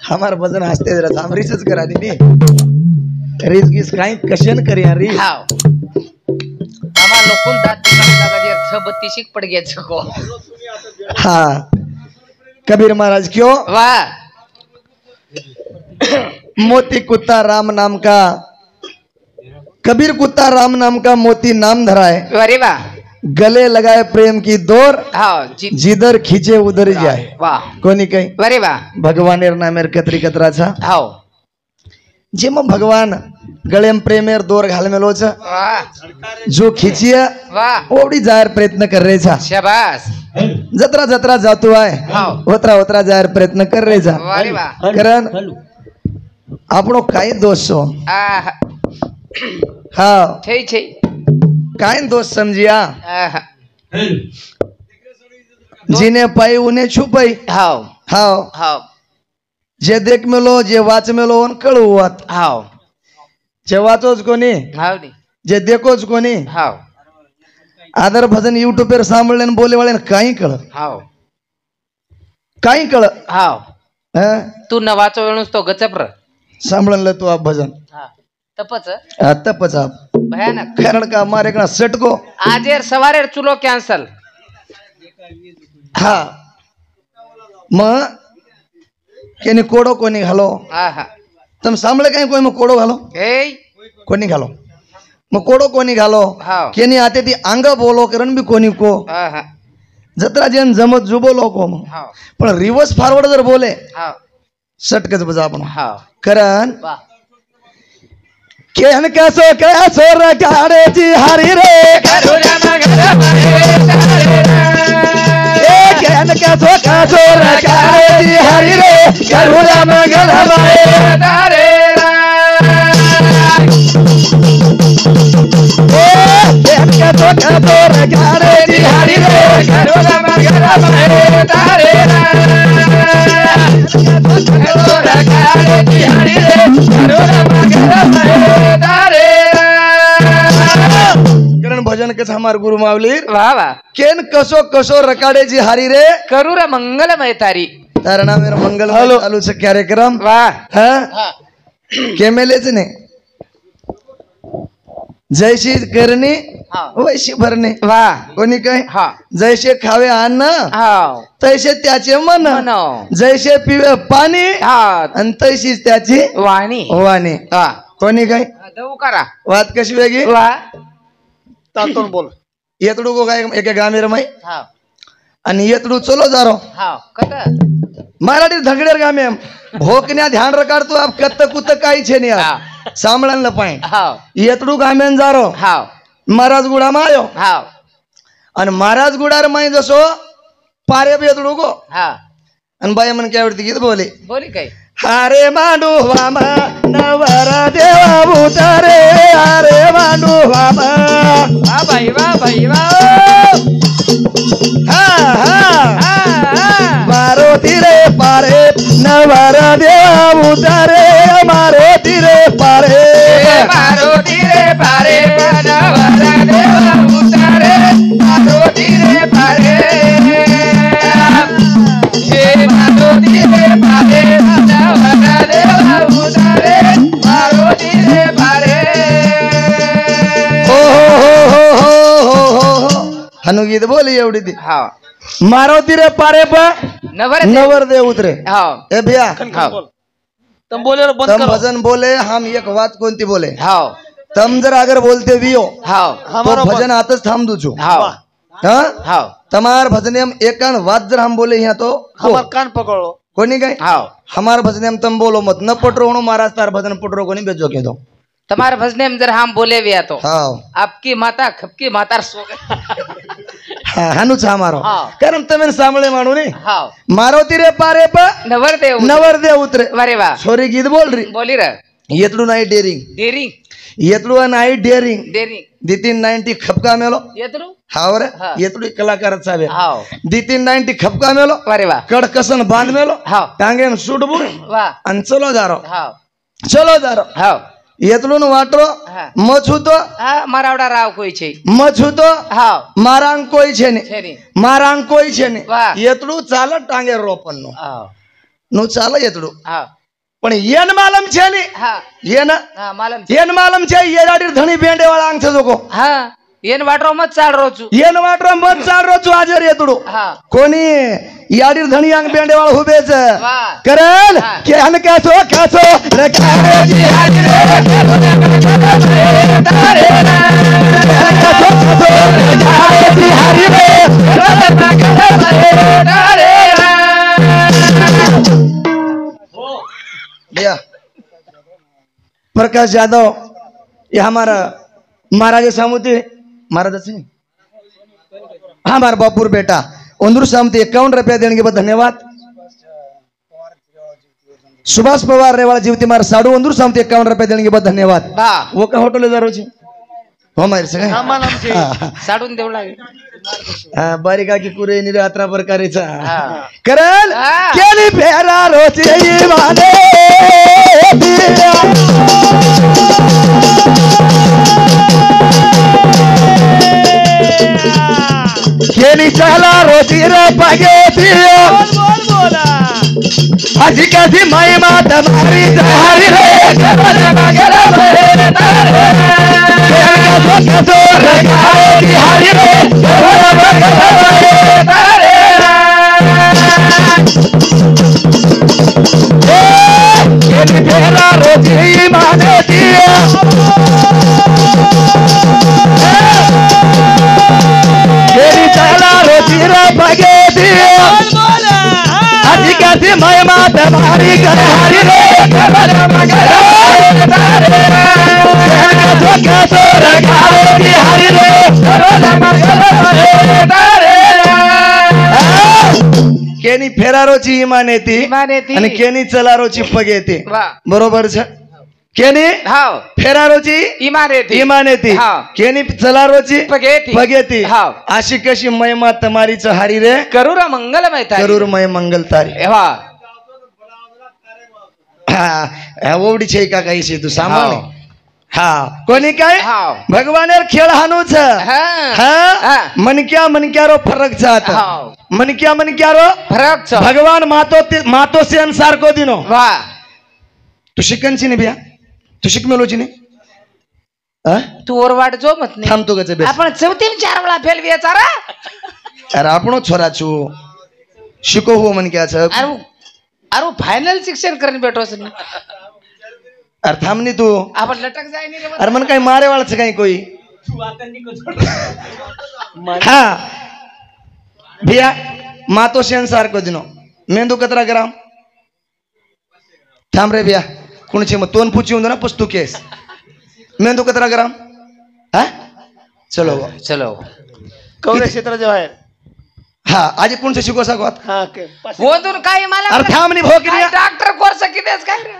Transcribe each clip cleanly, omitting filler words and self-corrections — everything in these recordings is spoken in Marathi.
हमार भजन हसते जरा हम रिसर्च करा दी रीस गीस काही कशन करिया री हाव हमार लोकन दात लगा दे 36 पड़ गया छको हाँ कबीर महाराज क्यों वाह मोती कुत्ता राम नाम का कबीर कुत्ता राम नाम का मोती नाम धरा है अरे वाह गले लगाए प्रेम की डोर हाव जिधर खींचे उधर जाए वाह कोणी काही अरे वाह भगवानेर नामेर कतरी कतराचा हाव जे मग भगवान गळे में प्रेमेर दोर घाल मेलो छ वाह जो खिचिया वाह ओवडी जायर प्रयत्न कर रे छा शाबाश जत्रा जत्रा जातो आहे हाव होत्रा होत्रा जायर प्रयत्न कर रे छा अरे वाह कारण આપણો કાઈ દોષ છો આહ હા છે છે કાઈ દોષ સમજ્યા આહ જીને પાઈ ઉને છુપાઈ હાવ હાવ હાવ जे देख मेलो जे वाच मेलो अन कळू वात हाव जे वाचोच कोणी हाव नी जे देखोच कोणी हाव आदर भजन यूट्यूब पर सांभळे न बोले वाले काही कळ हाव काही कळ हाव हां तू न वाचो वेणूस तो गचप्र सांभळन तू आप भजन हां तपच आता पचा भयानक कारण का मारे कणा सटको आजेर सवारेर चुलो कॅन्सल हा मग केनी कोडो कोणी घालो आहा तुम सांभळे काही कोई मग कोडो घालो ए कोणी घालो मग कोडो कोणी घालो हाव केनी आते ती अंग बोलो करण बी कोणी को आहा जत्रा जन जमत जुबो लोको मग हाव पण रिवर्स फॉरवर्ड जर बोले हाव सटकच बजा आपण हाव कारण वाह केन कसो रकाडे जी हरी रे करुणा मगर महे ए केन कसो रकाडे जी हरी रे करुणा मगर महे तारे ओ केन कसो रकाडे जी हरी रे करुणा मगर महे तारे करुणा कारे बिहारी रे करुणा मगर महे तारे करण भजन कस हमार गुरु मावली वाह वाह केन कसो रकाडे जी हरी रे करुणा मंगलमय तारी तारणा मेरा मंगल चालू से कार्यक्रम वाह हाँ केमेलेच ने जैसी करनी वैसी भरणे वाह कोणी काय हा जैसे खावे अन्न हाव तैसे त्याचे मन जैसे पिवे पाणी हा आणि तैसीच त्याची वाणी वाणी हा कोणी काय दऊ करा वात कशी वेगळी वाह तातून बोल येतडू को काय एक गामेर माई हाव आणि येतडू चलो जारो हाव कत मराठी धगडेर गामे भोकन्या ध्यान रकाडतो आप कत्त कुत्त काही छे नाही सांभळन पाय हाव येतडू गामेन जारो हाव महाराज गुडा मायो हाव आणि महाराज गुडार माई जसो पारे येतडू गो हा आणि बाई मन काय आवडती गीत बोले बोली काय हारे मांडू वामा नवरा देवा उतारे हारे मांडू वामा वाह भाई वाह हा हा हा मारो तिरे पारे नवरा देवा उतारे मारो तिरे पारे मारो धीरे पारे बनवरा देवा उतारे मारो धीरे पारे हे मारो धीरे पारे बनवरा देवा उतारे मारो धीरे पारे हो हनु गीत बोली एवढी ती हा मारो तिरे पारे पा नवर दे उतरे हा ए भैया तुम बोले और बंद तम करो भजन बोले हम एक बात कोणती बोले हा तम जर अगर बोलते वियो हा तो भजन आतच थांब दूचो हा हाँ हा तमार भजने हम एक बात जर हम बोले यहाँ तो हमार कान पकड़ो कोनी काय हा हमार भजने हम तुम बोलो मत न पटरो हणो महाराज तार भजन पटरो कोनी बेचो के दो तुम्हारे भजने में जरा हम बोले भी तो हाँ आपकी माता खपकी माता सो गई हाँ हनुच हमारो हाँ। कारण तमें सांभळे मानू नी हाँ मारो तिरे पारे पा नवर दे उतरे अरे वाह छोरी गीत बोल रही बोली रे येतडू नाही डेरिंग देरी येतडू नाही डेरिंग देरी दितीन 90 खपका मेलो येतरू हावर हाँ। येतडू कलाकार साबे हाव दितीन 90 खपका मेलो अरे वाह कडकसन बांध मेलो हाव टांगेन सूट बुड वाह आणि चलो जारो हाव चलो जारो हाव येतलून वाटरो हा. मच होतो હા મારાવડા રાવ કોઈ છે मच होतो હા मारांग कोई छे ने છે ને मारांग कोई छे ने वाह. येतलू चाल टांगे रोपन नो હા नु चाल येतलू હા पण येन मालम छे ने હા येन હા માલમ येन मालम छे येराडी धणी बेंडे वाला अंग छे जोको હા એન વાટરો મત ચાલ રહો છું येन वाटरो मत चाल रो छु आजर येतडू હા कोणी याडी धणी अंग बेंडे वाला हुबे छे વાહ करल हा. के हन कासो कासो रे कारे जी हाजी रे कासो तारे कासो कासो रे कारे जी हाजी रे भैया प्रकाश यादव ये हमारा महाराज सामुती महाराज से हाँ हमारा बापुर बेटा उंदूर सामुती 51 रुपया देने के बाद धन्यवाद सुभाष पवार रेवाड़ा जीवती मार साडू उंदूर सामुती 51 रुपया देने के बाद धन्यवाद વાહ वो का होटल जा रोजी हमारे से સાડું દેવું લાગે हाँ बारिका की कुरे निरे अत्रा प्रकारेचा હા करल हाँ. केली फेरा रोची माने दिया केली चला रोची रे पागे दिया आजी कधी महिमा तुम्हारी जहारी रे कसो कसो रे गाडी हारी रे केली फेरा रोची माने दिया केली चला रोची रे पागे दिया आजी कधी महिमा तुम्हारी जहारी रे कसो कसो रे गाडी हारी रे केनी फेरारोची इमान येते इमान येते. आणि केनी चलारोची पग येते વાહ बरोबर છે केनी હાવ फेरारोची ઈમાન હતી इमान येते हा. केनी चलारोची पग येते. पग येते हाव. अशी कशी महिमा तमारीच हारी रे करूर मंगलमय तारी करूरमय मंगल तारी એવા ओवडी छे का काही छे तू सामान हाव. हा कोणी काय हाव. भगवानेर खेळ हानूच હા हा हा. मनक्या फरक जात हाव. मनक्या फरक छ भगवान मातो से अनुसार को दिनो વાહ तू शिकनची नाही बिया तू शिक मेलोची नाही तू ओरवाट जो मत नाही थांबतो गचे बेस आपण 4-4 वेळा फेलवी चारा अरे आपणो छोरा छू शिको हो मन क्या छ अरे अरे फायनल शिक्षण करणे भेटो सर अरे थांब नी तू आपण लटक जाय नाही रे अरे मन काही मारे वाळच काही कोई हा बिया मातो से अनुसार को दिनो मेंदू कतरा ग्राम थांब रे बिया कुणचे मग तोंड पुची होऊन ना पुस्तू केस मेंदू कतरा ग्राम हा चलो चलो कवरे क्षेत्राच्या बाहेर हा आजी कोणचे शिकवा सांगत हा बोलून काय मला अरे थांब नी भोकरी डॉक्टर कोर्स कितीच काय रे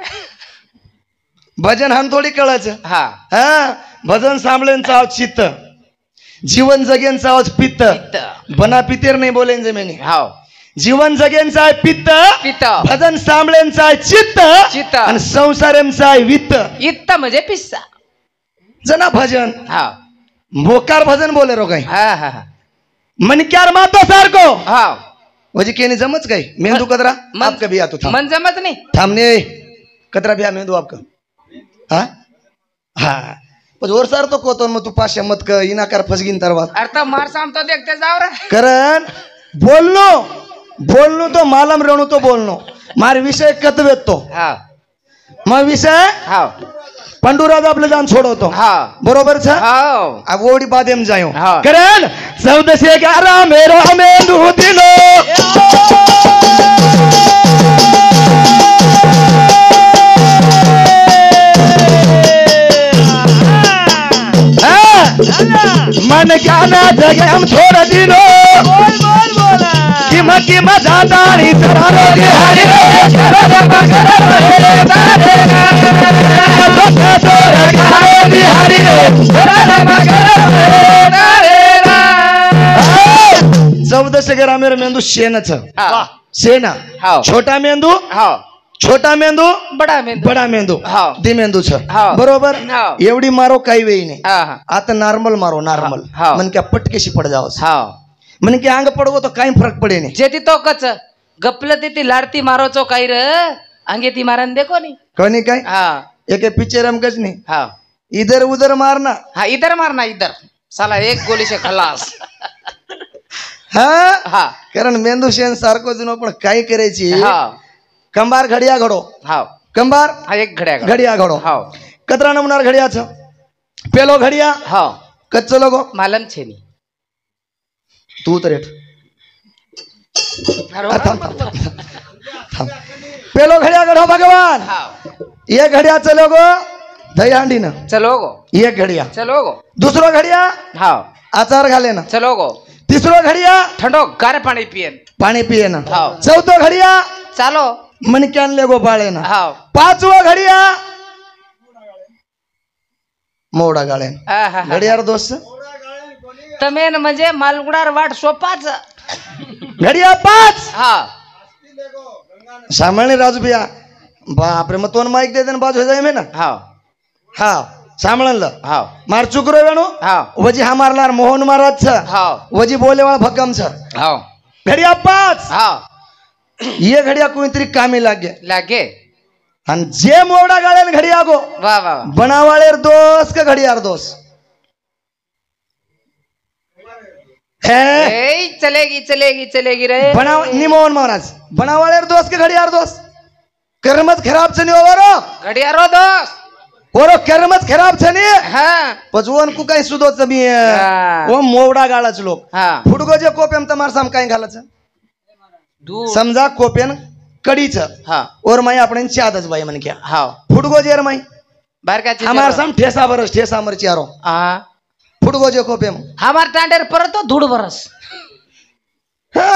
भजन हान थोडी कळायचं हा हा भजन सांभळेन चाव चित्त जीवन जगेन चावच पित्त बना पितेर नाही बोलेन जमेनी हाव जीवन जगेंचा आहे पित्त पित्त. भजन सांभळेंचा आहे चित्त चित्त. आणि संसारेंचा आहे वित्त इत्त म्हणजे पिस्सा जना भजन हा मोकार भजन बोले रो काही हा हा मनक्यार मातो सारखो हा म्हणजे केनी जमच काही मेंदू कदरा मन- आपका भी आतो थांब मन जमत नाही थांबने कतरा भी मेंदू आपका हा हा पण वर सार तो कोतो मग तू पाशा मत क इनाकार फसगीन तरवा अर्थ मार सांगतो देखते जाव रे करण बोलनो तो मालम रेणू तो बोलनो मारे विषय कतवेत तो हा मग विषय हा पंडुराज आपले जाऊन सोडवतो हा बरोबर छ हाव अब ओडी बादेम जायो हा. करण 1411 मेरो मेंदू दिनो मन गाना जगे हम छोड़ दिनो किम जातानी सरारो के हरि रे हरि रे 14 मेंदू शेनच हा शेना हाव. छोटा मेंदू हाव छोटा मेंदू बडा मेंदू बडा मेंदू हो. दी मेंदूच हो. बरोबर हो. एवढी मारो काही वेळी नाही हा हा आता नॉर्मल मारो नॉर्मल हो. मन क्या पटकेशी पड जावस हा मन की अंग पडवो तो काही फरक पडे नाही जे ती तो कच गपलं ते ती लाडती मारोचो काही र अंगे ती मारन देखो नी कोणी काय हा एक पिक्चर हम कच नाही हा इधर उधर मारना हा इधर मारना इधर साला एक गोली से खलास हा हा कारण मेंदू शेन सारखो जुनो पण काय करायची हा कंबार घडिया घडो हा कंबार हा एक घड्या घडिया घडो हा कतरा नमुनार घडिया छ पेलो घडिया हा कच्चो लोगो मालम छे नी तू तर रेट पेलो घडिया घडो भगवान हा ये घडिया चलो गो दही हांडी ना चलो गो एक घडिया चलो गो दुसरो घडिया हा आचार घाले ना चलो गो तिसरो घडिया ठंडो गार पाणी पियन पाणी पिये ना हा चौथो घडिया चालो मनक्यान लेगो बाळे ना हा पाचवो घडिया मोडा गाळे आहा. घडियार दोस्त तमेन म्हणजे मालगुडार वाट सोपाच घडिया पाच हा सामान्य राजू भैया बापरे मग तोन माईक दे बाजू हो जाय में ना हा हा सामळनल हा मार चुकरो वेणू हा वजी हा मारलार मोहन महाराज छ हा वजी बोले वाला भक्कम छ हा घडिया पाच हा ये घडिया कोणतरी कामी लागे लागे आणि जे मोडा गाळेन घडिया गो वा वा वा. बनावाळेर दोस्त का घडियार दोस्त है ए, चलेगी चलेगी चलेगी रे बनाव नि मोहन महाराज बनावाळेर दोस्त का घडियार दोस्त कर्मच खराब छनी ओवरो घडियारो दोस्त ओरो कर्मच खराब छनी हा पजवन कु काही सुदोच मी हा. ओ मोवडा गाळाच लोक हा फुडगो जे कोपेम तमार साम काय घालाच दूध समजा कोपेन कढीच हा और माई आपण चादच बाई मन क्या हा फुडगो जेर माई बारका चीज हमार साम ठेसा बरस ठेसा मर चारो हा फुडगो जे कोपेम हमार टांडेर परत धूड बरस हा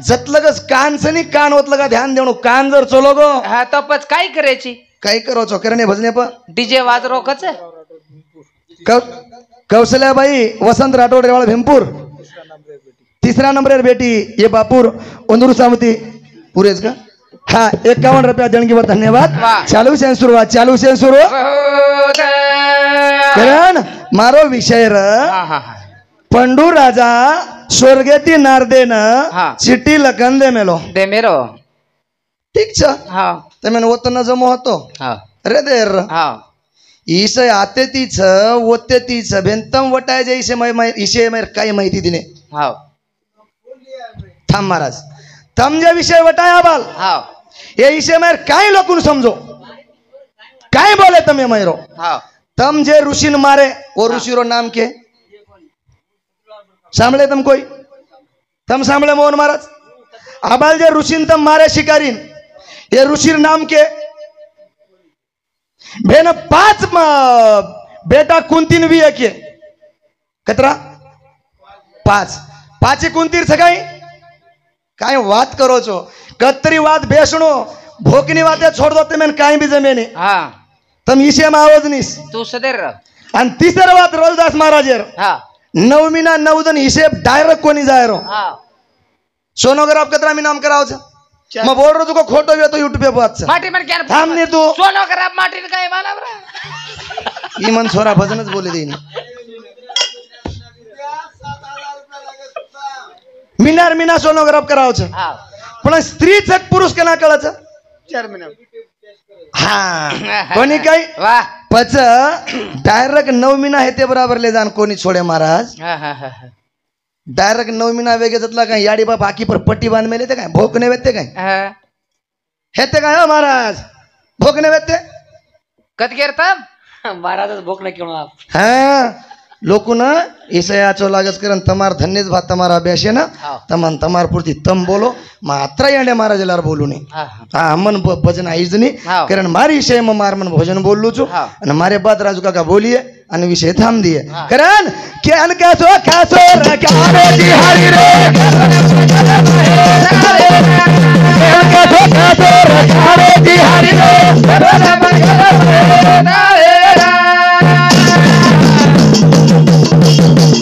जतलगच कानसनी कान ओतलं का ध्यान देणू कान जर चलो गो हा तो पच काय करायची काही करो चोकरणे भजने प डीजे वाज रोकच कौशल्याबाई वसंत राठोड रेवाळ भीमपूर तीसरा नंबर बेटी ये बापूर ओंदूर सामती पुरेच का हाँ 51 रुपया देणगी व धन्यवाद वाह. चालू से सुरुवात चालू से सुरू करण मारो विषय र हा हा हा पंडू राजा स्वर्गेती नारदेन हा. चिट्टी लखन दे मेलो दे मेरो ठीक छ हा तमेन ओतन जमो होतो हा रे देर हा ईस आते तीच ओते तीच भेंतम वटाय जे इसे इसे काय माहिती दिने हा थांब महाराज तम जे विषय वटाया बाल हा ये इसे मैर काय लोकुन समझो काय बोले तमे मैरो हा तम जे ऋषिन मारे वो ऋषिरो नाम के सांभळे तम कोई तम सांभळे मोहन महाराज आबाल जे ऋषिन तम मारे शिकारीन ये ऋषिर नाम के बेन 5 बेटा कुंतीन वी के कतरा 5 कुंतीर सगाई काय बात करो छो कतरी बात बेसणो भोकनी बातें छोड़ दो ते काय भी जमेने हा तम इसे में आवाज निस तू सदैर आणि तिसरी बात रोलदास महाराजेर हा 9 मीना 9 दिन हिशेब डायरेक्ट कोणी जायरो हा सोनोग्राफ कतरा मी नाम करावच मग बोल रो तुको खोटो येतो युट्यूब पे बात माटी मन क्या थांब ने तू सोनो खराब माटी काय मला बरा इमन छोरा भजनच बोले देईन मिनार मीना सोनोग्राफ करावच हा पण स्त्री चक पुरुष केना कळच 4 महिने हा कोणी काय वा पच डायरेक्ट 9 मीना हे ते बराबर ले जाण कोणी छोडे महाराज हा हा हा डायरेक्ट 9 मीना वेगे जतला काय याडी बाप आकी पर पट्टी बांध मेले ते काय भोकने वेते काय हा हेते काय हो महाराज भोकने वेते कत गिरतम महाराजच भोकने क्यों आप हाँ लोकु न ईसयाचो लागस करन तमार धन्यज भात तमारा अभ्यास है ना हाँ. तमन तमार पुरती तम बोलो मात्रा यांडे महाराज लार बोलू नहीं हा हाँ मन भजन आईज नहीं हाँ. कारण मारी विषय में मार मन भजन बोल लू छु हाँ. आणि मारे बाद राजू काका बोलिए आणि विषय थांब दिए हाँ. कारण केन कैसो कैसो रकारे जी हरि रे केन कैसो कैसो रकारे जी हरि रे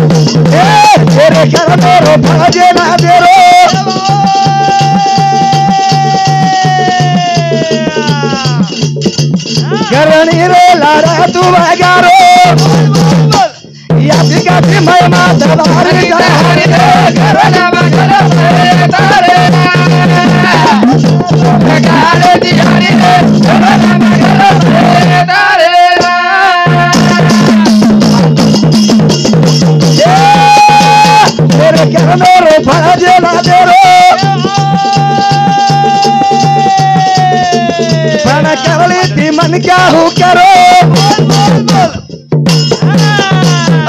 तेरे चरणों भाजे ना देरो करणी रे लारा तू बगारो या ठिकाणी महिमा दरबारी जारी रे करला बगर रे तारे बगारे दियारी रे करला बगर रे तारे तेरे करनो रो फजे ला दे रो बना करली थी मन क्या हो करो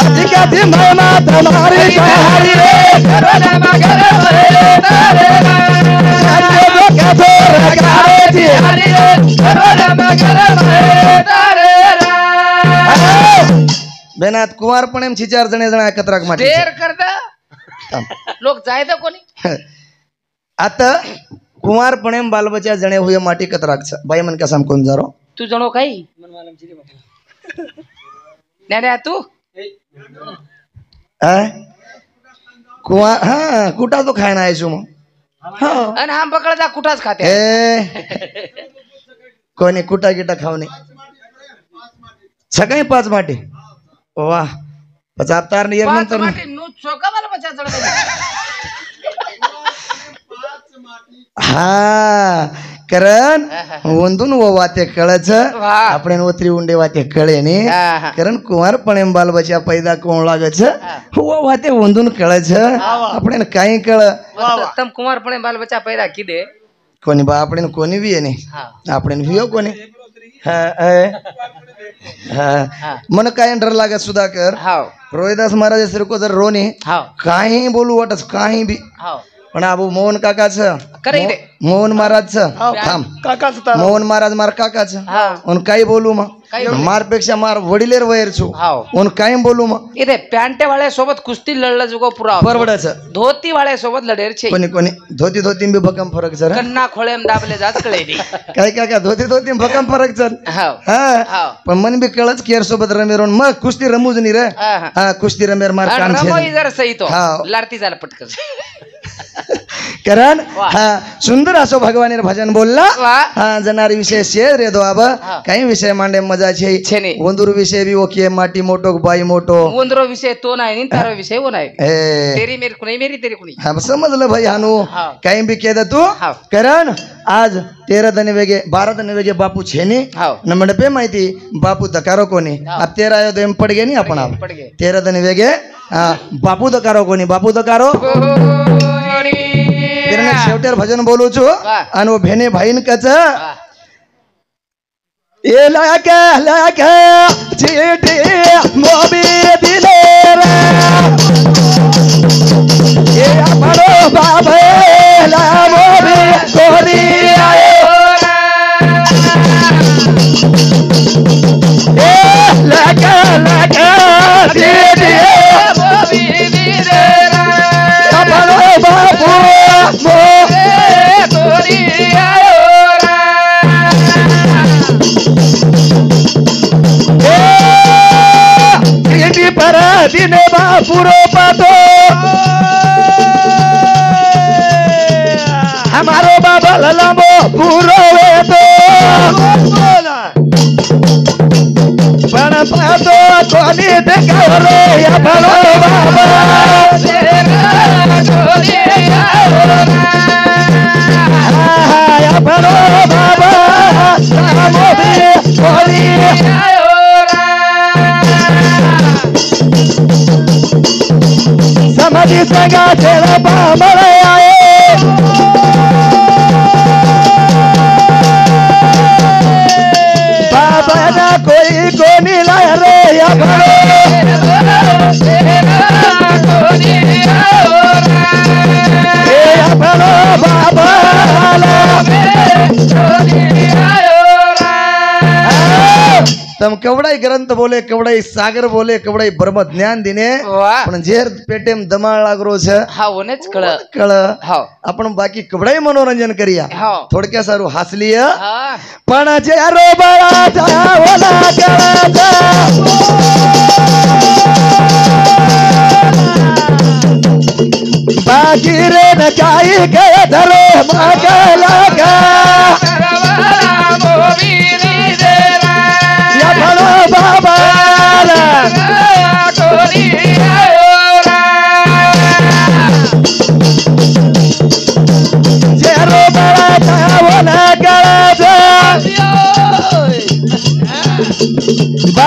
अधिका थी महिमा तुम्हारी सहारी रे करला मगर रे तारे जो कैसे रगारे थी हरी रे करला मगर रे तारे बेनात कुमारपणेम 4 जणे एकत्राक माटे देर करता लोक जायदा कोणी आता कुमारपणेम बालबच्चा जणे हुए माटी कतराक बाई मन का सम कोण जारो तू जणो काही नाही तू कुमार हा कुठा तो खायना आहे मग आणि हा पकडा कुठाच खाते कोणी कुठा गिटा खावणे सकाळी 5 माटे वाह 75 नियर नंतर हा कारण वंदून वाते कळच आपण ओत्री उंडे वाते कळे ने कारण कुमारपणे बालबच्चा पैदा कोण लागच वाते वंदून कळच आपण काही कळ तम कुमारपणे बालबच्चा पैदा किदे कोणी बा आपण कोणी बी येणे आपण भियो कोणी मन काय डर लागत सुधाकर रोहिदास महाराज सिर को जर रोने काही बोलू वाटच काही बी पण आबू मोहन काकाच मोहन महाराज मोहन महाराज मार काकाच काही बोलू मग मार पेक्षा मार वडिलेर वयर छु काही बोलू मग इथे पॅन्टे वाळ्या सोबत कुस्ती लढलं जुगो पुरा परवडाच धोती वाळ्या सोबत लढेर छे कोणी कोणी धोती धोती बी भकम फरक सर कन्ना खोळेम दाबले जात कळे काय काय धोती धोती भकम फरक सर पण मन बी कळच केर सोबत रमेरून मग कुस्ती रमूज नी रे कुस्ती रमेर मार कान छे जर सही तो लारती झाला पटकन कारण सुंदर असो भगवान भजन बोलला जनारी विषय शेर रे दो अब काही विषय मांडे मजा छे वंदूर विषय भी ओके माटी मोटो बाई मोटो वंदरो विषय तो नाही तारो विषय वो नाही तेरी मेरी कुणी मेरी तेरी कुणी समजलं भाई हानू काही बी केदा तू कारण आज 13 दिन वेगे 12 दिन वेगे बापू छेनी न मंडपे माहिती बापू दकारो कोणी अब 13 आयो तो पड गे नी आपण 13 दिन वेगे बापू दकारो कोणी बापू दकारो शेवटेर भजन बोलू छु आणि वो भेने भाईन कच ये लाके चीटी मोबी दिले रे ये अपनो बाबे ला मोबी कोरी आयो रे ये लाके चीटी मोबी दिले रे अपनो बाबू मोबी कोरी आयो पर दिन बापुरो पातो हमारो बाबा लंबो पूरो वेतो पण पातो कोनी देखरो या भलो बाबा या भलो बाबा सामो भी कोनी समझी सगा तेरा बामड़ आए बाबा ना कोई को नीला रे या भरो बाबा तम कवड़ाई ग्रंथ बोले कवड़ाई सागर बोले कवड़ाई ब्रह्म ज्ञान दिने पण जेर पेटेम दमाळ लागरो छे हा ओनेच कळ कळ आपण बाकी कवड़ाई मनोरंजन करिया थोडक्या सारू हासलीय पण जेरो बळा ओला कळा बाकी रे न काही गए धरो मागला गा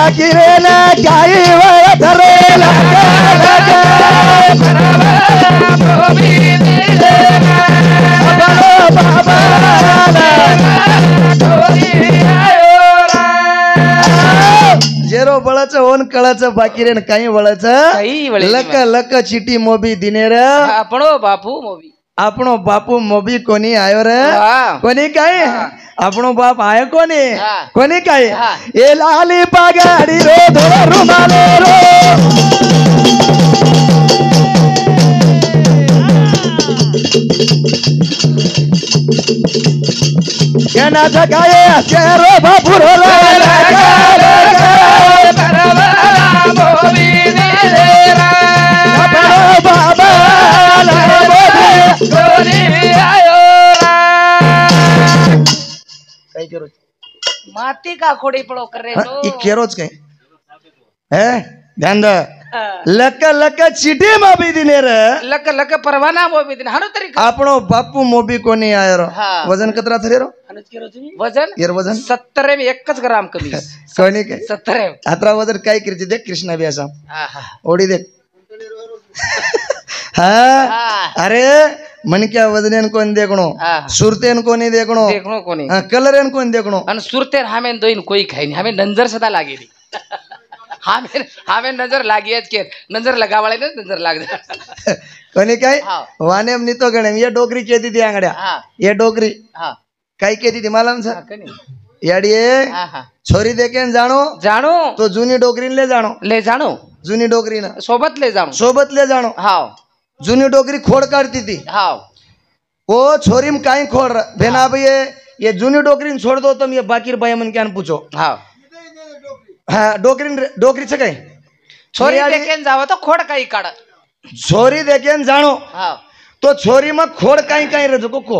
बाकी रे ना काही वेळ धरेला जेरो बळाचं होन कळाचं बाकी रे काही वळाचं लक लक चिटी मोबी दिने रे आपणो बापू मोबी આપણો બાપુ મોબી કોની આયો રે કોની કાઈ આપણો બાપ આયો કોની કાઈ એ લાલી પાગાડી રો ધોળો રૂમાલે રો કેના જગાએ કેરો બાપુ રો બાબા माती का खोडी पडो करे ई केरोच काय हे ध्यान द लक लक चिटी मोबी दिने रे लक लक परवाना मोबी दिन हारो तरी આપણો બાપુ મોબી કોની આયો રો વજન કતરા થરે રો वजन यार वजन 70 में 1 ग्राम कमी कोणी काय 70 अतरा वजन काय करते देख कृष्णा भी असा ओडी देख हाँ अरे मन क्या वजन कोण देखणो सुरतेन कोणी देखणो कोणी कलरेन कोण देखणो आणि सुरतेन हमें दोइन कोई खाई नहीं हमें नंजर सदा लागेली हमें नजर लागियच के नजर लगावाळे ना नजर लाग कोणी काय वानेम नितो गणे ये डोकरी केती ती आंगड्या ये डोकरी काय केती ती मला याडिये छोरी देखेन जाणो तो जुनी डोकरीन ले जाणो जुनी डोकरीन सोबत ले जाणो हाव जुनी डोकरी खोड काढती ती हाव ओ छोरीम काई खोड भेना भाई ये जुनी डोकरीन छोड़ दो तुम ये बाकी भैया मन क्या पूछो हाव हाँ डोकरी से कहीं छोरी देखेन जावं तो खोड काही काढ छोरी देखेन जाणो हाव तो छोरी मग खोड काही काही रजो कोको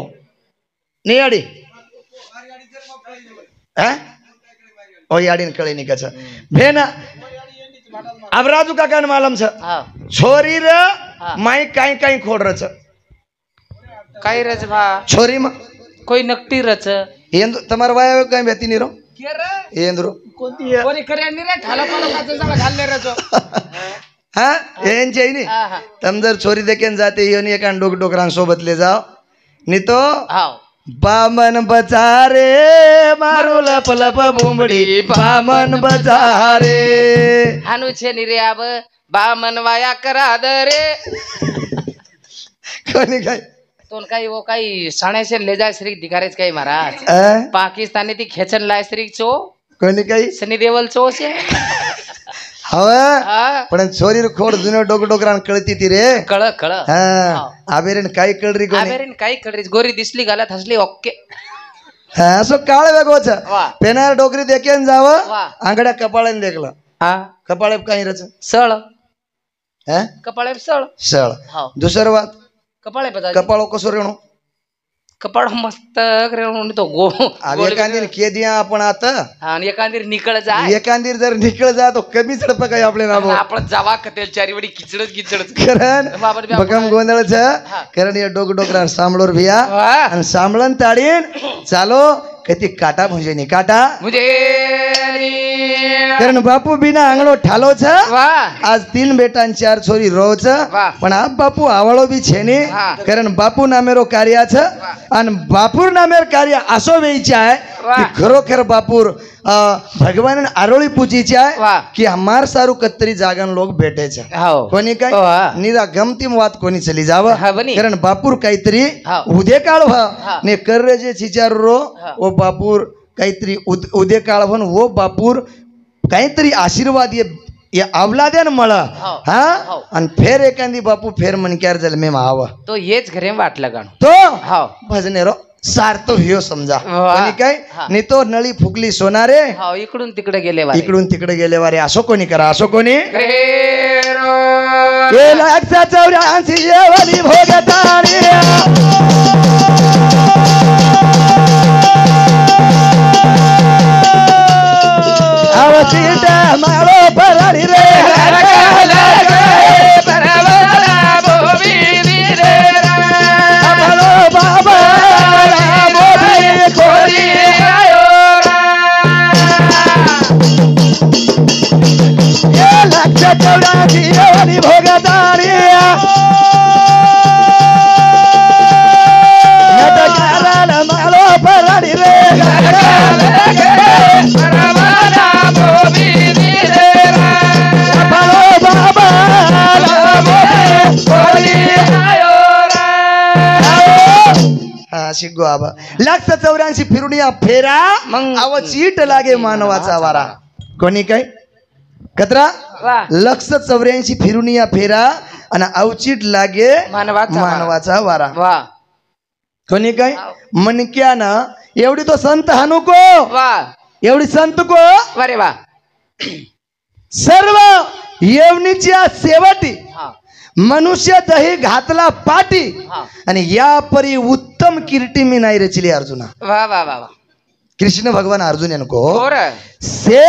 नहीं आडी ओ याडी कळे नहीं कचा भेना अब राजू काका ने मालूम छ छोरी रे माई काही काही खोड रच काही रच भा छोरी म कोई नकटी रच येंदु तमार वाया काही भेती नहीं रो येंद्रो कोणी करे नि रे ठाला पाला काच जागा घालले रचो हां येन चाहिए नहीं तम जर छोरी देखेन जाते योनी एकान डोक डोकरान सोबत ले जाओ नहीं तो हां बामन बजारे मारो लप लप बुमड़ी बामन बजारे हानु छे नि रे अब बामन वाया करा दे रे कोणी काय तोन काही वो काही साणे से ले जाय श्री दिखारेच काही महाराज पाकिस्तानी ती खेचन लाय श्री चो कोणी काही सनी देवल चो छे हवा पण छोरी खोड जुनो डोक डोकरान कळती ती रे कळ आबेरेन काय कळरी कोणी आबेरेन काय कळरी गोरी दिसली गालात हसली ओके असो काळ वेगोच पेनार डोकरी देखेन जाव आंगड्या कपाळेन देखलं कपाळे काही रच सळ कपाळे सळ दुसर बात कपाळे बजा कपाळो कसो रेणो कपाळ मस्त रेणो तो गो एकांदीर के दिया आपण आता आणि एकांदीर निकळ जाय एकांदीर जर निकळ जा तो कमी चढप काय आपले नाम आपण जावा कतेल चारीवडी किचडच करण बकम गोंधळच कारण या डोक डोकरान सांभळोर भिया आणि सांभळन ताडीन चालो कती काटा मुझे नहीं काटा मुझे कारण बापू बिना आंगलो ठालो छ आज 3 बेटा 4 छोरी रो छ पण आप बापू आवळो भी छे ने कारण बापू नामेरो कार्य छ आणि बापूर नामेर कार्य असो वेईचे आहे की खरोखर बापूर भगवान आरोळी पूजीचे आहे की हमार सारू कत्तरी जागन लोग भेटे छ कोणी काय निरा गमती वात कोणी चली जाव कारण बापूर काहीतरी उदे काळ व्हा ने कर्रे जे चिचारू रो वो बापूर काहीतरी उदे काळ व्हन वो बापूर काहीतरी आशीर्वाद ये आवलाद्यान मला हा आणि फेर एखादी बापू फेर मनक्यार जन्मे मावा तो हेच घरे वाटलं गाणं तो भजने रो सार्थ ह्यो समजा कोणी काय नि तो नळी फुकली सोनारे इकडून तिकडे गेले वारे असो कोणी करा असो कोणी 184 येवली भोगताणी आवसीट मारो परारी रे कोणी भोगतारी मालो पराडी रे शिगो आबा 184 फिरुनिया फेरा मग आव चीट लागे मानवाचा वारा कोणी काय कतरा 184 फिरुनिया फेरा आणि अवचीट लागे मानवाचा वारा कोणी काय मनक्यानं एवढी तो संत हानुको एवढी संत को अरे वा सर्व येवनीच्या सेवटी मनुष्य दही घातला पाटी आणि या परी उत्तम कीर्ती मी नाही रचली अर्जुना वा वा वा वा कृष्ण भगवान अर्जुन यांको बरं से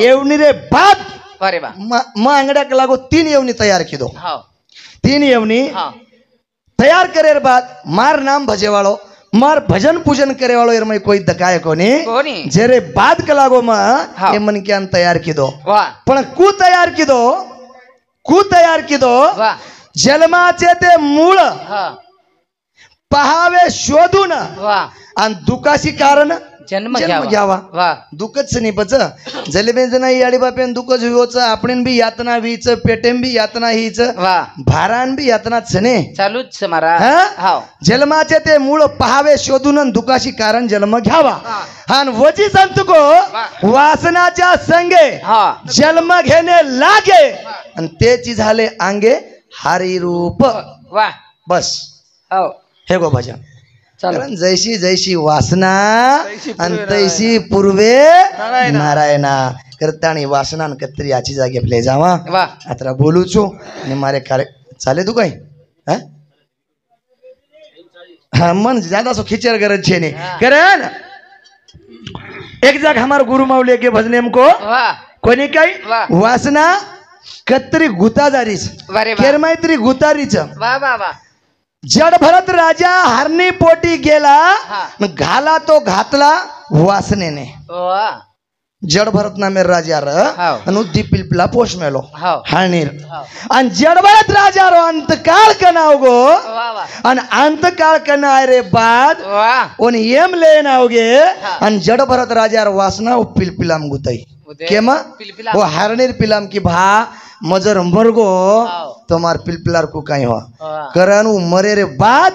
येवनी रे बाप अरे वा म अंगड्याक लागो 3 येवनी तयार किदो हां 3 येवनी तैयार करेर बाद मार नाम भजे वालो मार भजन पूजन करे वालो एरमय कोई दकाय कोनी जेरे बाद कलागो मा ये मन के अन तैयार किदो पण कु तयार किदो जन्माचे ते मूळ पहावे शोधून आणि दुखाशी कारण जन्म घ्यावा दुखच नाही बच जलेबेंच नाही आडी बापेन दुखच होच आपण बी यातना वीच पेटेम बी यातना हीच भारान बी यातनाच ने चालूच मारा हाव जन्माचे ते मूळ पहावे शोधून आणि दुखाशी कारण जन्म घ्यावा आणि वजी संत को वासनाच्या संगे जन्म घेणे लागे आणि तेची झाले अंगे हारी रूप वा बस हो हे गो भजन कारण जैशी जैशी वासना आणि तैशी पूर्वे नारायणा करतानी वासना कत्री याची जागे आपले जावा आता बोलू छो आणि मारे कार्य चाले तू काय हा मन ज्यादा सो खिचर गरज छे ने करेन एक जग हमार गुरु माऊली के भजने हमको कोणी काय वासना कत्री गुताजारीच केरमायत्री गुतारीच वा वा वा जड भरत राजा हरणी पोटी गेला घाला तो घातला वासनेने जड भरत नामे राजा रू पिलपिला पोष मेलो हरणीर आणि जड भरत राजा रो अंतकाल कनाव गो आणि अंतकाल कना रे बाद ओन येम ले नावगे आणि जड भरत राजा रो वासना पिलपिलाम गुताई केमा वो हरणीर पिलाम की भा मजर मरगो तुम्हार पिलपिलार को कहीं हो करन मरे रे बाद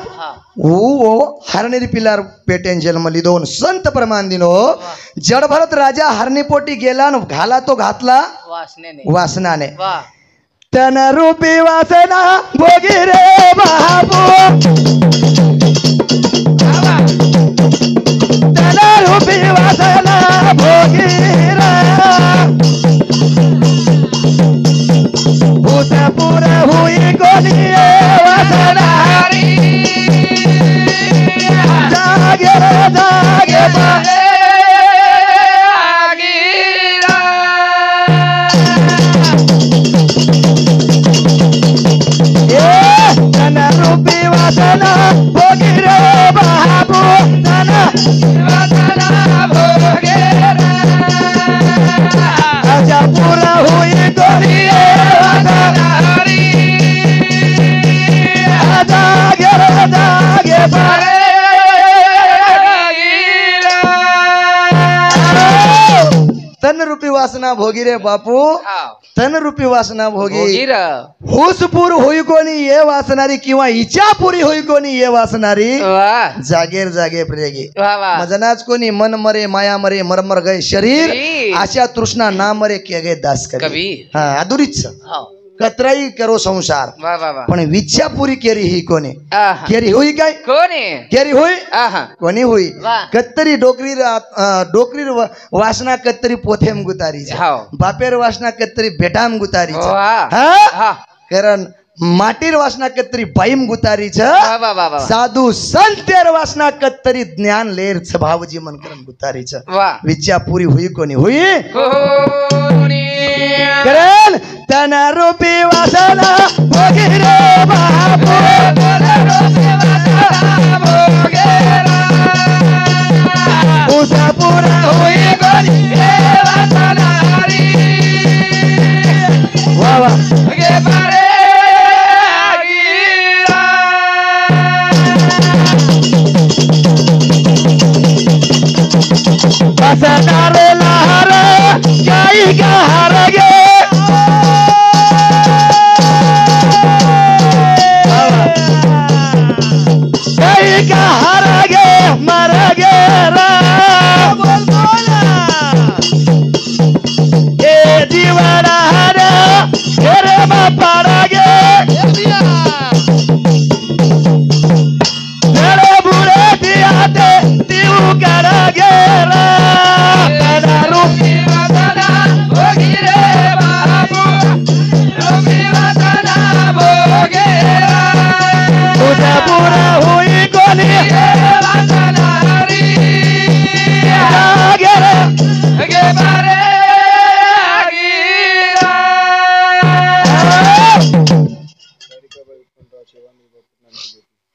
वो हरणीर पिलार पेटेन जन्म लिदो संत प्रमाण दिनो जड भरत राजा हरणी पोटी गेला न घाला तो घातला वासनाने तन रूपी वासना भोगी रे बाबू तन रूपी वासना भोगी रे पूरा हुई कोनी वासनारी जागे जागे रूपी वासना भोगी रे बाबू भोगे आजा पूरा हुई कोनी तन रूपी वासना भोगी रे बापू तन रूपी वासना भोगी हुसपूर होई कोणी ये वासनारी किंवा इच्छापुरी होई कोणी ये वासनारी जागेर जागे प्रेगी मजनाच कोणी मन मरे माया मरे मरमर गए शरीर आशा तृष्णा ना मरे के गए दास कवी हा अधुरीच कतराई करो संसार पण विच्छा पुरी केरी ही कोणी केरी हुई काय कोणी केरी हुई कोणी हुई कत्तरी डोकरी वासना कत्तरी पोथेम गुतारी बापेर वासना कत्तरी बेटाम गुतारी कारण माटीर वासना कत्तरी बाईम गुतारी साधू संतेर वासना कत्तरी ज्ञान लेर भावजी मन करन गुतारी विच्छा पुरी हुई कोणी हुई करण तन रूपी वासना भोगी रे बाबू उसा पूरा हुई कोणी वासना वा वा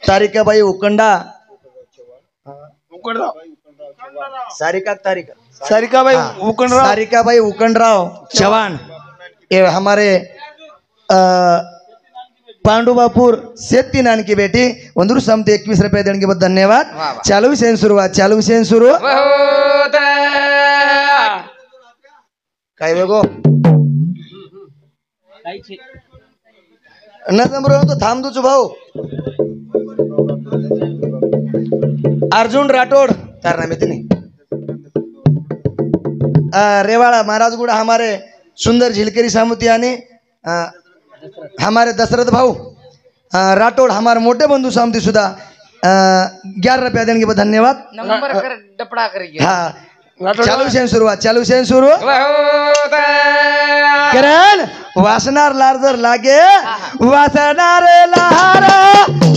तारिकाबाई उकंडा उकणराव सारिकाबाई उकणराव सारिकाबाई उकंडराव चौहान, ये हमारे पांडुबापुर सेती नान की बेटी वंदरू समते 21 रुपये देने के बाद धन्यवाद। चालू विषय शुरुआत, चालू विषय सुरू काय वेगो न जमरो तो थांब तुझ भाऊ अर्जुन राठौड़ तार नाम इतनी रेवाड़ा महाराजगुड़ा हमारे सुंदर झिलकेरी सामुतियानी हमारे दशरथ भाऊ राठौड़ हमारे मोटे बंधु सामती सुधा 11 रुपया देने के बाद धन्यवाद। नंबर कर डपड़ा करेंगे। हाँ चालू विषय शुरुआत, चालू विषय शुरू करण वासनार लार्जर लागे वासनार लहार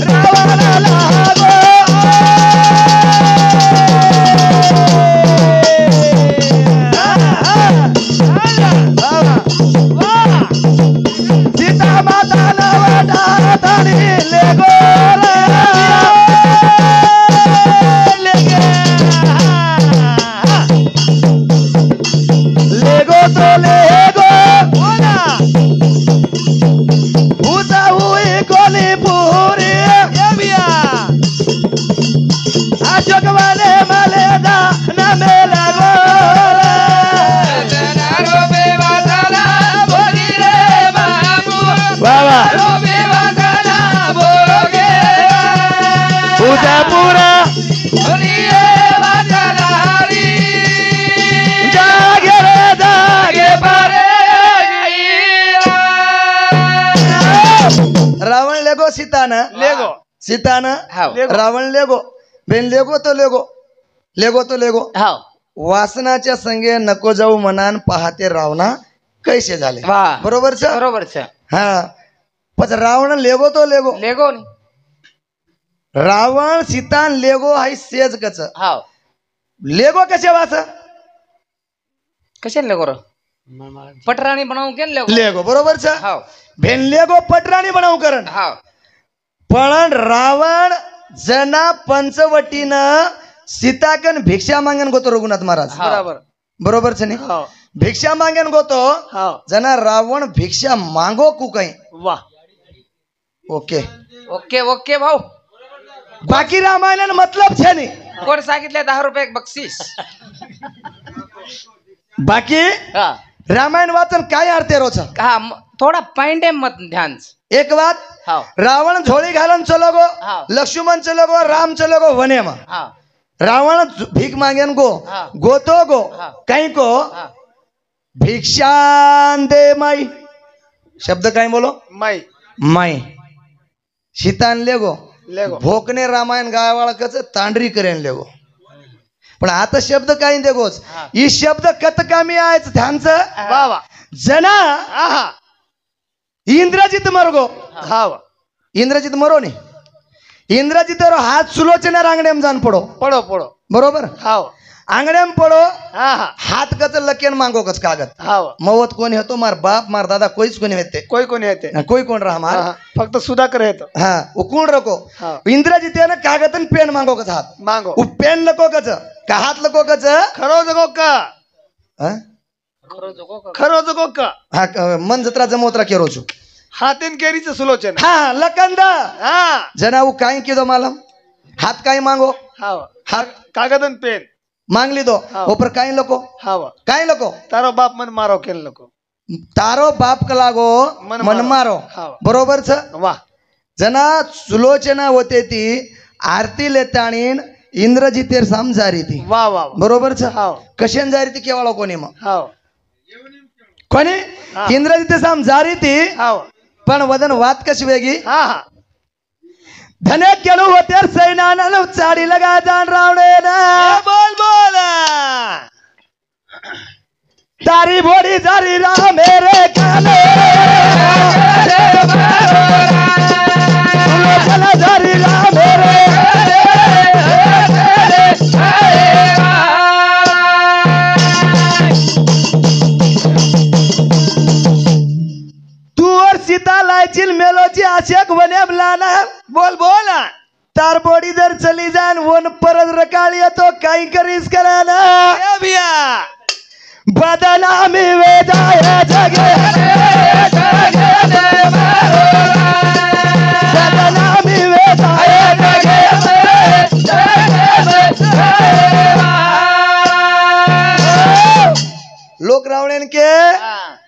रावण लागो सीता माता नवडा ताली लेगो लेगो तो लेगो उसा हुई कोली पूरी अशोक वाले माले दा न मेला गो पूजा पूरा जागे रे जागे रावण लेगो सीताना रावण लेगो बेन लेगो तो लेगो वासनाच्या संगे नको जाऊ मनान पाहते रावणा कैसे झाले बरोबर हा पण रावण लेगो तो लेगो नहीं रावण सीतान लेगो हाय सेज कच लेगो कसे वास कसे लेगो पटराणी बनाऊ के लेगो बरोबर भेन लेगो पटराणी बनाऊ करण पण रावण जना पंचवटीन सीताकन भिक्षा मागन गोतो रघुनाथ महाराज बरोबर छे नहीं भिक्षा मांगन गोतो जना रावण भिक्षा मांगो कु कई वाह ओके ओके ओके भाऊ बाकी रामायण मतलब छे नहीं कोण सांगितले 10 रुपये बक्षीस बाकी रामायण वाचन काय अर्थ रोच थोड़ा पाइंडे मत ध्यान एक बात रावण झोली घालन चलो गो लक्ष्मण चलो गो राम चलो गो वने में रावण भीख मांगन गो गोतो गो कहीं को भिक्षान दे माई शब्द काय बोलो माई सीतान लेगो भोकने रामायण गायवाळ कच तांडरी करेन लेगो पण आता शब्द काय देगोच ही शब्द कतकामी आहेच ध्यानच जना इंद्रजित मरगो इंद्रजित मरो नी इंद्रजित हात सुलोचना रांगडेम जान पडो बरोबर आंगडेम पडो हात कच लकेन मांगो कच कागद मवत कोणी होतो मार बाप मार दादा कोईच कोणी येते कोई कोण रहा मार फक्त सुधाकर येतो हा उकून रको इंद्रजितेन कागद आणि पेन मांगो कच हात मांगो पेन नको कच का हात नको कच खरो जगो का हा मन जत्रा जमोत्रा केरोचू हातेन केरीचं सुलोचन हा लकंद जना वो काय किदो मालम हात काय मांगो हात कागद आणि पेन मांगली दो ऊपर काय लोको तारो बाप मन मारो केल नको तारो बाप का लागो मन मारो बरोबर छ वाह जना सुलोचना होते ती आरती लेताणीन इंद्रजितेर समजारी ती वाह वाह बरोबर छ कशन जारी ती केवळ कोणी मग कोणी इंद्रजिते समजारी ती पण वदन वात कशी वेगी धने केलो होतेर सैनानन चाडी लगा जान रावणे ना बोल तारी बोडी जारी रा मेरे काने सुलोचना जारी रा मेरे तू और सीता लायचिल मेलोची आशेक वने लाना बोल तारबोडी जर चली जान वन परत रकाळ येतो काही करीस करा ना ए भिया बदनामी वेदाय जगे बदनामी वेदाय लोक रावणेन के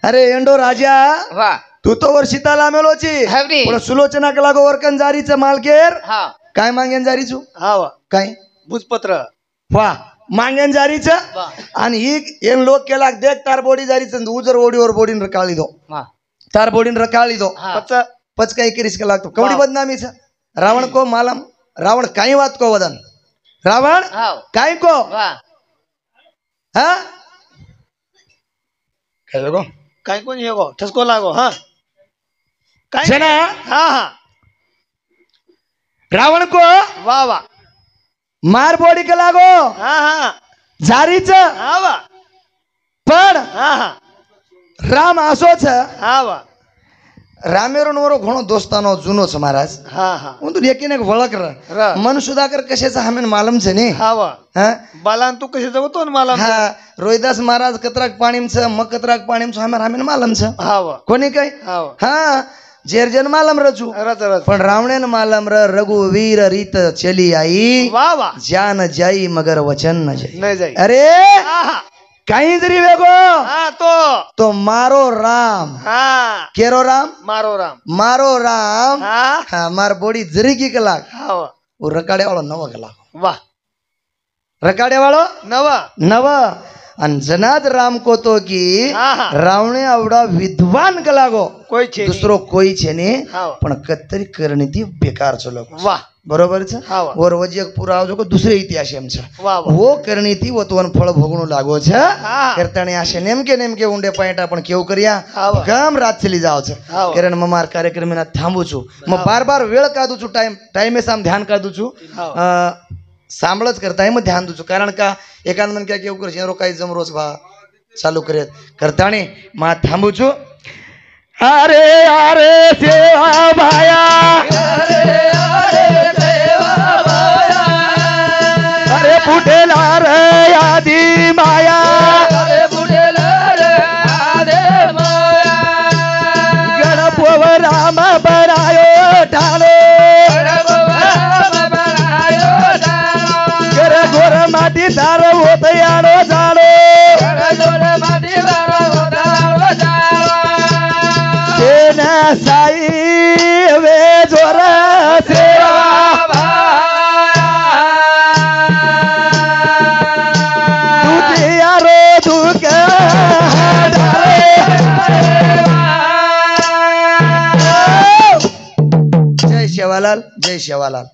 अरे एंडो राजा वा तू तो वर सीताला मेलोची हवरी. पण सुलोचना लागो वरकन जारीचं मालकेर हा काय मागेन जारीचू हा वा काय भूजपत्र वा मागेन जारीचं वा आणि ही एन लोक केला देख तार बोडी जारीचं उजर ओडीवर बोडीन रकाळी दो वा तार बोडीन रकाळी दो हा पच काही करीस का लागतो कवडी बदनामीच रावण को मालम रावण काही वात को वदन रावण हाव काय को वा हा काय गो काय कोण ये गो ठसको लागो हा काय जना हा हा रावण को वा वा मार बोडी का लागो हा हा जारीच हा वा पण हा हा राम असोच हा वा रामेरो नवरो घणो दोस्तानो जुनोच महाराज हा हा म्हणतो एकीने एक वळख र. मन सुधाकर कशाचा हमेन मालम छे ने हा वा हा बालान तू कसे जवतो ना मला हा रोहिदास महाराज कतराक पाणीमच मग कतराक पाणीमच हमेन मालम छ हा वा कोणी काय हा वा हा जेरजन मालम रचू रच रच पण रावणेन मालम रघुवीर रीत चली आई वा वा जान जाई मगर वचन न जाई नाही जाई अरे हा हा काही जरी वेगो हा तो मारो राम हा केरो राम मारो राम मारो राम हा हा मार बोडी जरी की कलाक हा वा वो रकाड़े वालो नव कलाक वा रकाड़े वालो नवा नव आणि जनाद राम को तो की हा हा रावणे आवडा विद्वान कलागो कोई छे दुसरो कोई छे ने हा पण कत्तरी करणी ती बेकार चलो वा बरोबर छ हा वा और वजी एक पुराव जो को दुसरे इतिहास एम छ वा वा वो करणी ती वो तोन फळ भोगणू लागो छ हा करताने आशे नेमके नेमके उंडे पॉइंट आपण केव करिया हा वा गाम रात चली जाओ छ हा वा कारण ममार कार्यक्रम ना थांबू छु मग बार बार वेळ काढू छु टाइम साम ध्यान काढू छु हा सांभळच करताय मग ध्यान दूचू कारण का एकान मन क्या केव करजे रो काही जम रोज भा चालू करेत करताने मा थांबू छु अरे अरे सेवा भाया अरे फुटेला रे आधी माया गणपोव राम बनायो ढालो गर गोर माटी दार होत यानो जालो सेना साई वे जोर सेवा यारो दुख जय शेवालाल जय शेवालाल